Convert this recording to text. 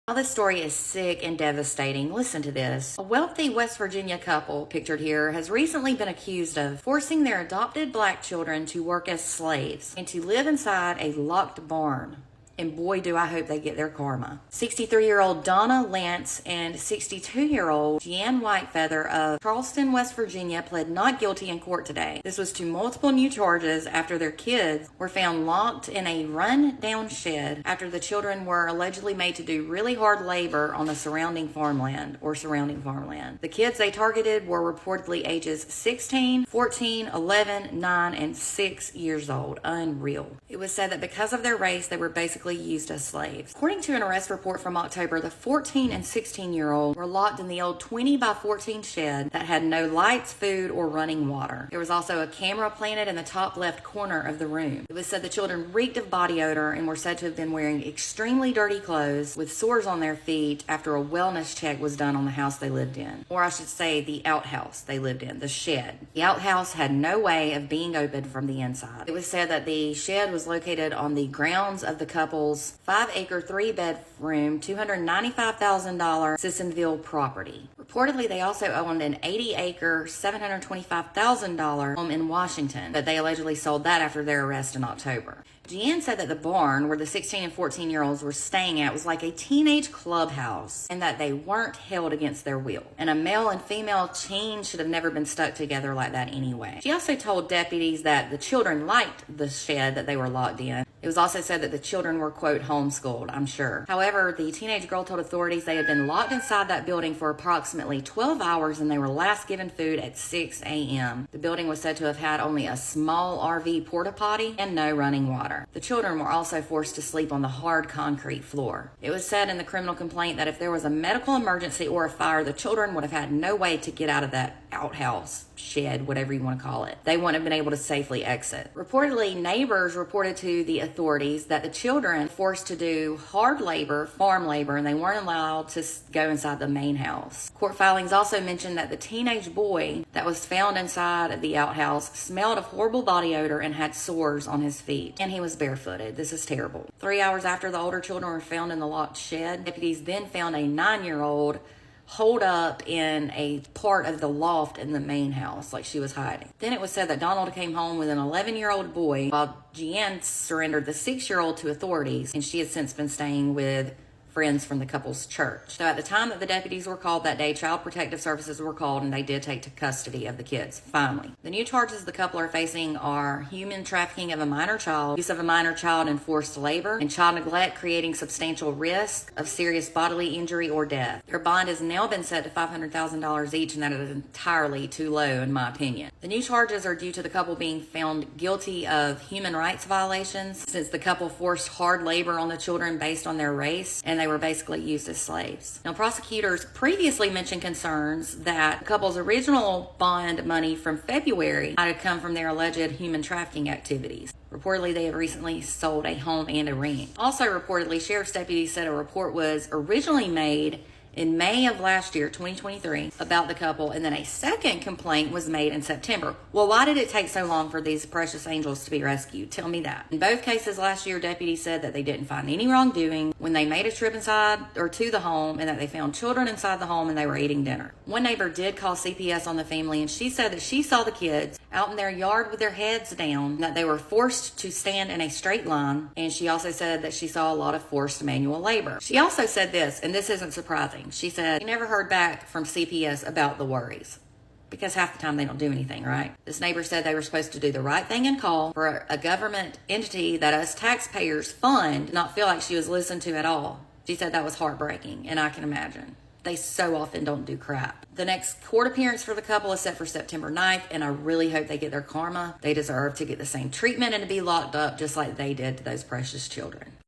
While this story is sick and devastating, listen to this. A wealthy West Virginia couple, pictured here, has recently been accused of forcing their adopted black children to work as slaves and to live inside a locked barn. And boy, do I hope they get their karma. 63-year-old Donna Lance and 62-year-old Jeanne Whitefeather of Charleston, West Virginia pled not guilty in court today. This was to multiple new charges after their kids were found locked in a run-down shed after the children were allegedly made to do really hard labor on the surrounding farmland. The kids they targeted were reportedly ages 16, 14, 11, 9, and 6 years old. Unreal. It was said that because of their race, they were basically used as slaves. According to an arrest report from October, the 14 and 16-year-old were locked in the old 20 by 14 shed that had no lights, food, or running water. There was also a camera planted in the top left corner of the room. It was said the children reeked of body odor and were said to have been wearing extremely dirty clothes with sores on their feet after a wellness check was done on the house they lived in. Or I should say the outhouse they lived in, the shed. The outhouse had no way of being opened from the inside. It was said that the shed was located on the grounds of the couple's 5-acre, 3-bedroom, $295,000 Sissonville property. Reportedly, they also owned an 80-acre, $725,000 home in Washington, but they allegedly sold that after their arrest in October. Jeanne said that the barn where the 16 and 14-year-olds were staying at was like a teenage clubhouse and that they weren't held against their will. And a male and female teen should have never been stuck together like that anyway. She also told deputies that the children liked the shed that they were locked in. It was also said that the children were, quote, homeschooled, I'm sure. However, the teenage girl told authorities they had been locked inside that building for approximately 12 hours and they were last given food at 6 a.m. The building was said to have had only a small RV porta potty and no running water. The children were also forced to sleep on the hard concrete floor. It was said in the criminal complaint that if there was a medical emergency or a fire, the children would have had no way to get out of that outhouse, shed, whatever you want to call it. They wouldn't have been able to safely exit. Reportedly, neighbors reported to the authorities that the children forced to do hard labor, farm labor, and they weren't allowed to go inside the main house. Court filings also mentioned that the teenage boy that was found inside of the outhouse smelled of horrible body odor and had sores on his feet, and he was barefooted. This is terrible. 3 hours after the older children were found in the locked shed, deputies then found a 9-year-old holed up in a part of the loft in the main house, like she was hiding. Then it was said that Donald came home with an 11-year-old boy, while Jeanne surrendered the 6-year-old to authorities, and she has since been staying with friends from the couple's church. So at the time that the deputies were called that day, Child Protective Services were called and they did take custody of the kids, finally. The new charges the couple are facing are human trafficking of a minor child, use of a minor child in forced labor, and child neglect creating substantial risk of serious bodily injury or death. Their bond has now been set to $500,000 each, and that is entirely too low in my opinion. The new charges are due to the couple being found guilty of human rights violations since the couple forced hard labor on the children based on their race, and they were basically used as slaves. Now, prosecutors previously mentioned concerns that the couple's original bond money from February might have come from their alleged human trafficking activities. Reportedly, they have recently sold a home and a ring. Also, reportedly, sheriff's deputies said a report was originally made in May of last year, 2023, about the couple, and then a second complaint was made in September. Well, why did it take so long for these precious angels to be rescued? Tell me that. In both cases last year, deputies said that they didn't find any wrongdoing when they made a trip inside or to the home, and that they found children inside the home and they were eating dinner. One neighbor did call CPS on the family, and she said that she saw the kids out in their yard with their heads down, that they were forced to stand in a straight line, and she also said that she saw a lot of forced manual labor. She also said this, and this isn't surprising. She said, "We never heard back from CPS about the worries." Because half the time they don't do anything, right? This neighbor said they were supposed to do the right thing and call for a government entity that us taxpayers fund, not feel like she was listened to at all. She said that was heartbreaking, and I can imagine. They so often don't do crap. The next court appearance for the couple is set for September 9th, and I really hope they get their karma. They deserve to get the same treatment and to be locked up just like they did to those precious children.